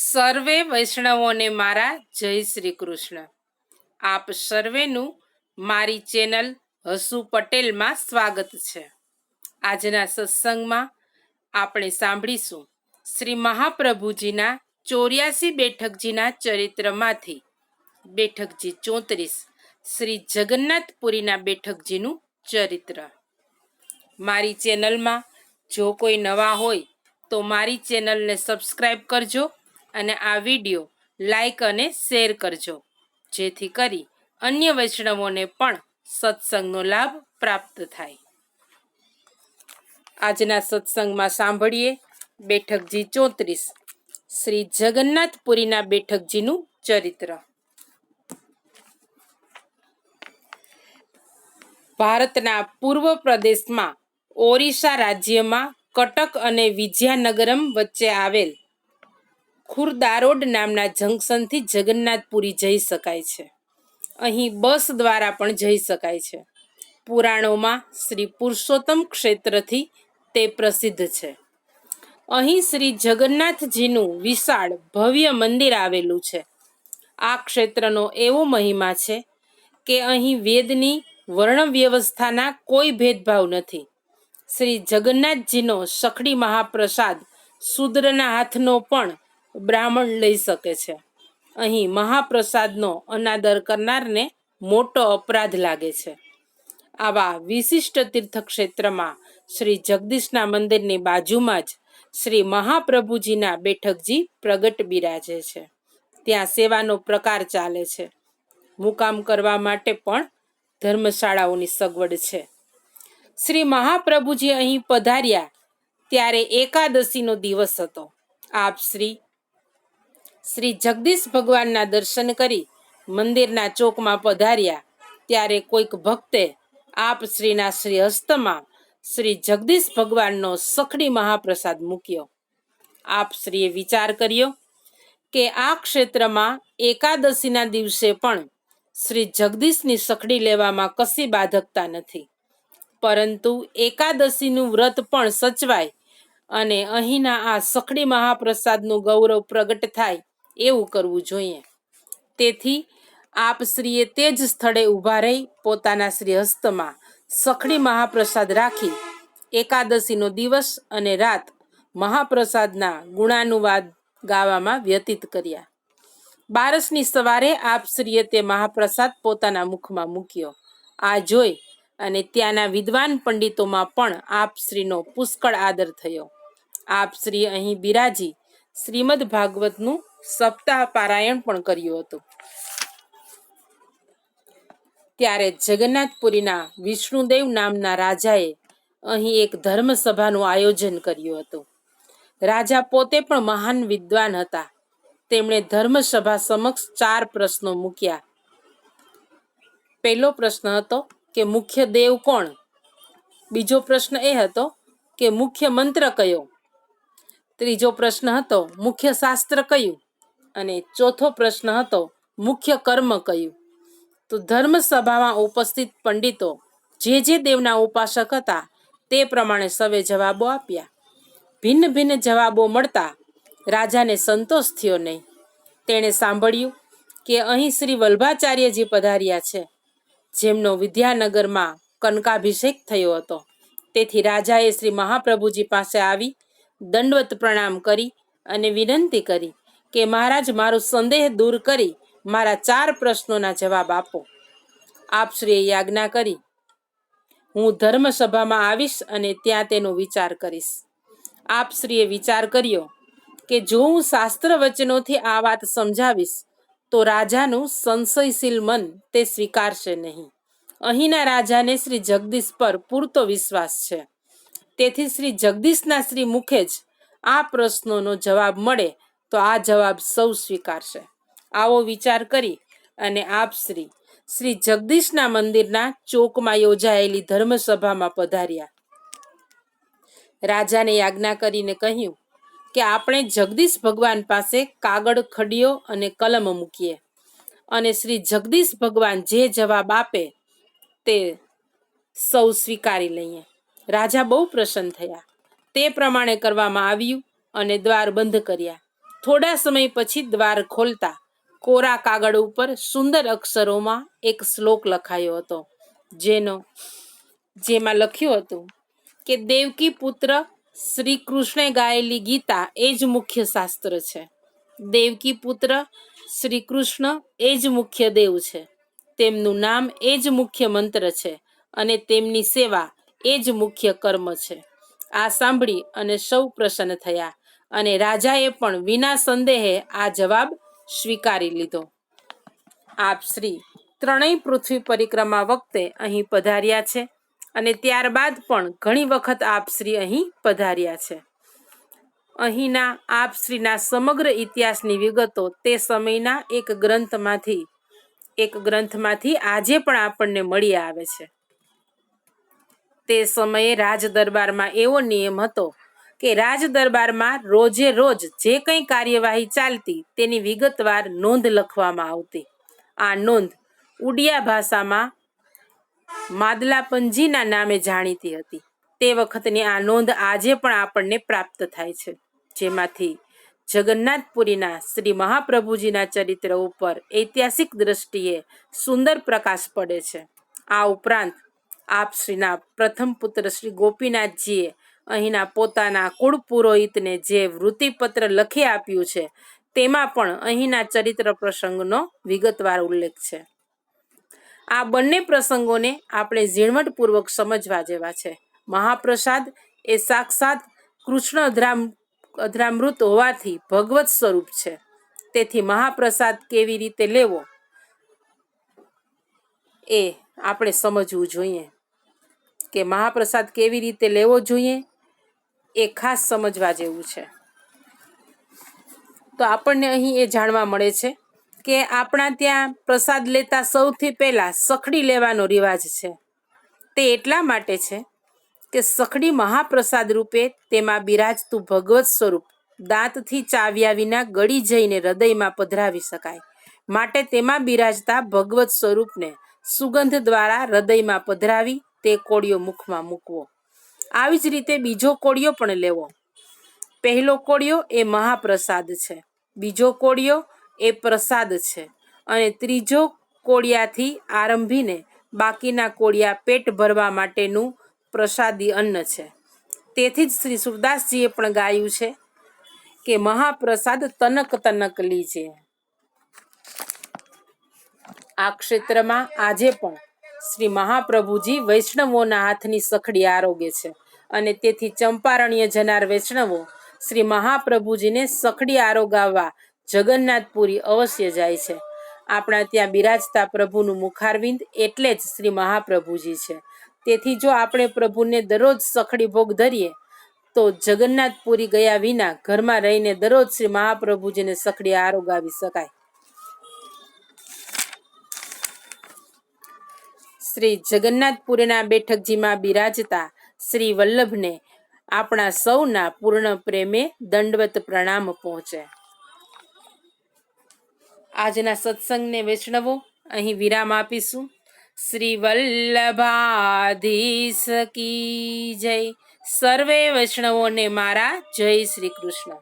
સર્વે વૈષ્ણવોને મારા જય શ્રી કૃષ્ણ. આપ સર્વેનું મારી ચેનલ હસુ પટેલમાં સ્વાગત છે. આજના સત્સંગમાં આપણે સાંભળીશું શ્રી મહાપ્રભુજીના 84 બેઠકજીના ચરિત્રમાંથી બેઠકજી 34 શ્રી જગન્નાથપુરીના બેઠકજીનું ચરિત્ર. મારી ચેનલમાં જો કોઈ નવા હોય તો મારી ચેનલને સબસ્ક્રાઈબ કરજો અને આ વિડીયો લાઈક અને શેર કરજો, જેથી કરી અન્ય વૈષ્ણવોને પણ સત્સંગનો લાભ પ્રાપ્ત થાય. આજના સત્સંગમાં સાંભળીએ બેઠકજી 34 શ્રી જગન્નાથપુરીના બેઠકજીનું ચરિત્ર. ભારતના પૂર્વ પ્રદેશમાં ઓરિસ્સા રાજ્યમાં કટક અને વિજયાનગરમ વચ્ચે આવેલ ખુરદારોડ નામના જંકશનથી જગન્નાથપુરી જઈ શકાય છે. અહીં બસ દ્વારા પણ જઈ શકાય છે. પુરાણોમાં શ્રી પુરુષોત્તમ ક્ષેત્રથી તે પ્રસિદ્ધ છે. અહીં શ્રી જગન્નાથજીનું વિશાળ ભવ્ય મંદિર આવેલું છે. આ ક્ષેત્રનો એવો મહિમા છે કે અહીં વેદની વર્ણ વ્યવસ્થાના કોઈ ભેદભાવ નથી. શ્રી જગન્નાથજીનો સખડી મહાપ્રસાદ શૂદ્રના હાથનો પણ બ્રાહ્મણ લઈ શકે છે. અહીં મહાપ્રસાદનો અનાદર કરનારને મોટો અપરાધ લાગે છે. આવા વિશિષ્ટ તીર્થક્ષેત્રમાં શ્રી જગદીશના મંદિરની બાજુમાં જ શ્રી મહાપ્રભુજીના બેઠકજી પ્રગટ બિરાજે છે. ત્યાં સેવાનો પ્રકાર ચાલે છે. મુકામ કરવા માટે પણ ધર્મશાળાઓની સગવડ છે. શ્રી મહાપ્રભુજી અહીં પધાર્યા ત્યારે એકાદશીનો દિવસ હતો. આપ શ્રી જગદીશ ભગવાનના દર્શન કરી મંદિરના ચોકમાં પધાર્યા ત્યારે કોઈક ભક્તે આપ શ્રીના શ્રી હસ્તમાં શ્રી જગદીશ ભગવાનનો સખડી મહાપ્રસાદ મૂક્યો. આપ શ્રીએ વિચાર કર્યો કે આ ક્ષેત્રમાં એકાદશીના દિવસે પણ શ્રી જગદીશની સખડી લેવામાં કશી બાધકતા નથી, પરંતુ એકાદશીનું વ્રત પણ સચવાય અને અહીંના આ સખડી મહાપ્રસાદનું ગૌરવ પ્રગટ થાય એવું કરવું જોઈએ. તેથી આપ શ્રીએ તે જ સ્થળે ઊભા રહી પોતાના શ્રી હસ્તમાં સખડી મહાપ્રસાદ રાખી એકાદશીનો દિવસ અને રાત મહાપ્રસાદના ગુણાનુવાદ ગાવામાં વ્યતીત કર્યા. બારસની સવારે આપ શ્રીએ તે મહાપ્રસાદ પોતાના મુખમાં મૂક્યો. આ જોઈ અને ત્યાંના વિદ્વાન પંડિતોમાં પણ આપ શ્રીનો પુષ્કળ આદર થયો. આપ શ્રી અહીં બિરાજી શ્રીમદ ભાગવતનું સપ્તાહ પારાયણ પણ કર્યું હતું. ત્યારે જગન્નાથપુરીના વિષ્ણુદેવ નામના રાજાએ અહીં એક ધર્મસભાનું આયોજન કર્યું હતું. રાજા પોતે પણ મહાન વિદ્વાન હતા. તેમણે ધર્મસભા સમક્ષ 4 પ્રશ્નો મૂક્યા. પહેલો પ્રશ્ન હતો કે મુખ્ય દેવ કોણ? બીજો પ્રશ્ન એ હતો કે મુખ્ય મંત્ર કયો? ત્રીજો પ્રશ્ન હતો મુખ્ય શાસ્ત્ર કયું? અને ચોથો પ્રશ્ન હતો મુખ્ય કર્મ કયું? તો ધર્મસભામાં ઉપસ્થિત પંડિતો જે દેવના ઉપાસક હતા તે પ્રમાણે સવે જવાબો આપ્યા. ભિન્ન ભિન્ન જવાબો મળતા રાજાને સંતોષ થયો નહીં. તેણે સાંભળ્યું કે અહીં શ્રી વલ્ભાચાર્યજી પધાર્યા છે, જેમનો વિદ્યાનગરમાં કનકાભિષેક થયો હતો. તેથી રાજાએ શ્રી મહાપ્રભુજી પાસે આવી દંડવત પ્રણામ કરી અને વિનંતી કરી કે મહારાજ, મારો સંદેહ દૂર કરી મારા 4 પ્રશ્નોના જવાબ આપો. આપ શ્રીએ યાજ્ઞા કરી, હું ધર્મસભામાં આવીશ અને ત્યાં તેનો વિચાર કરીશ. આપ શ્રીએ વિચાર કર્યો કે જો હું શાસ્ત્ર વચનોથી આ વાત સમજાવીશ તો રાજાનું સંશયશીલ મન તે સ્વીકારશે નહીં. અહીંના રાજાને શ્રી જગદીશ પર પૂરતો વિશ્વાસ છે. તેથી શ્રી જગદીશના શ્રી મુખે જ આ પ્રશ્નોનો જવાબ મળે તો આ જવાબ સૌ સ્વીકારશે. આવો વિચાર કરી અને આપ શ્રી જગદીશના મંદિરના ચોકમાં યોજાયેલી ધર્મસભામાં પધાર્યા. રાજાને યાજ્ઞા કરીને કહ્યું કે આપણે જગદીશ ભગવાન પાસે કાગળ, ખડીયો અને કલમ મૂકીએ અને શ્રી જગદીશ ભગવાન જે જવાબ આપે તે સૌ સ્વીકારી લઈએ. રાજા બહુ પ્રસન્ન થયા. તે પ્રમાણે કરવામાં આવ્યું અને દ્વાર બંધ કર્યા. થોડા સમય પછી દ્વાર ખોલતા કોરા કાગળ ઉપર સુંદર અક્ષરોમાં એક શ્લોક લખાયો હતો, જેમાં લખ્યું હતું કે દેવકી પુત્ર શ્રી કૃષ્ણે ગાયેલી ગીતા એ જ મુખ્ય શાસ્ત્ર છે. દેવકી પુત્ર શ્રી કૃષ્ણ એ જ મુખ્ય દેવ છે. તેમનું નામ એ જ મુખ્ય મંત્ર છે અને તેમની સેવા એ જ મુખ્ય કર્મ છે. આ સાંભળી અને સૌ પ્રસન્ન થયા અને રાજાએ પણ વિના સંદેહે આ જવાબ સ્વીકારી લીધો. આપ શ્રી ત્રણેય પૃથ્વી પરિક્રમા વખતે અહીં પધાર્યા છે અને ત્યારબાદ પણ ઘણી વખત આપ શ્રી અહીં પધાર્યા છે. અહીંના આપ શ્રીના સમગ્ર ઇતિહાસની વિગતો તે સમયના એક ગ્રંથમાંથી આજે પણ આપણને મળી આવે છે. તે સમયે રાજ દરબારમાં એવો નિયમ હતો કે રાજ દરબારમાં રોજે રોજ જે કંઈ કાર્યવાહી ચાલતી તેની વિગતવાર નોંધ લખવામાં આવતી. આ નોંધ ઉડિયા ભાષામાં માદલાપંજીના નામે જાણીતી હતી. તે વખતની આ નોંધ આજે પણ આપણને પ્રાપ્ત થાય છે, જેમાંથી જગન્નાથપુરીના શ્રી મહાપ્રભુજીના ચરિત્ર ઉપર ઐતિહાસિક દ્રષ્ટિએ સુંદર પ્રકાશ પડે છે. આ ઉપરાંત આપ શ્રીના પ્રથમ પુત્ર શ્રી ગોપીનાથજીએ અહીંના પોતાના કુળ પુરોહિતને જે વૃત્તિપત્ર લખી આપ્યું છે તેમાં પણ અહીંના ચરિત્ર પ્રસંગનો વિગતવાર ઉલ્લેખ છે. આ બંને પ્રસંગોને આપણે ઝીણવટપૂર્વક સમજવા જેવા છે. મહાપ્રસાદ એ સાક્ષાત કૃષ્ણ અધરામૃત હોવાથી ભગવત સ્વરૂપ છે. તેથી મહાપ્રસાદ કેવી રીતે લેવો એ આપણે સમજવું જોઈએ. કે મહાપ્રસાદ કેવી રીતે લેવો જોઈએ એ ખાસ સમજવા જેવું છે. તો આપણને અહીં એ જાણવા મળે છે કે આપણા ત્યાં પ્રસાદ લેતા સૌથી પહેલા સખડી લેવાનો રિવાજ છે. તે એટલા માટે છે કે સખડી મહાપ્રસાદ રૂપે તેમાં બિરાજતું ભગવત સ્વરૂપ દાંતથી ચાવ્યા વિના ગળી જઈને હૃદયમાં પધરાવી શકાય. માટે તેમાં બિરાજતા ભગવત સ્વરૂપને સુગંધ દ્વારા હૃદયમાં પધરાવી તે કોળિયો મુખમાં મૂકવો. આવી જ રીતે બીજો કોળિયો પણ લેવો. પહેલો કોળિયો એ મહાપ્રસાદ છે, બીજો કોળિયો એ પ્રસાદ છે અને ત્રીજો કોળિયાથી આરંભીને બાકીના કોળિયા પેટ ભરવા માટેનું પ્રસાદી અન્ન છે. તેથી જ શ્રી સુરદાસજીએ પણ ગાયું છે કે મહાપ્રસાદ તનક તનક લીજે. આ ક્ષેત્રમાં આજે પણ શ્રી મહાપ્રભુજી વૈષ્ણવોના હાથની સખડી આરોગે છે અને તેથી ચંપારણ્ય જનાર વૈષ્ણવો શ્રી મહાપ્રભુજીને સખડી આરોગાવવા જગન્નાથપુરી અવશ્ય જાય છે. આપણા ત્યાં બિરાજતા પ્રભુનું મુખારવિંદ એટલે જ શ્રી મહાપ્રભુજી છે. તેથી જો આપણે પ્રભુને દરરોજ સખડી ભોગ ધરીએ તો જગન્નાથપુરી ગયા વિના ઘરમાં રહીને દરરોજ શ્રી મહાપ્રભુજીને સખડી આરોગાવી શકાય. શ્રી જગન્નાથપુરીના બેઠકજીમાં બિરાજતા શ્રી વલ્લભને આપણા સૌના પૂર્ણ પ્રેમે દંડવત પ્રણામ પહોંચે. આજના સત્સંગને વૈષ્ણવો અહીં વિરામ આપીશું. શ્રી વલ્લભાધીશ કી જય. સર્વે વૈષ્ણવોને મારા જય શ્રી કૃષ્ણ.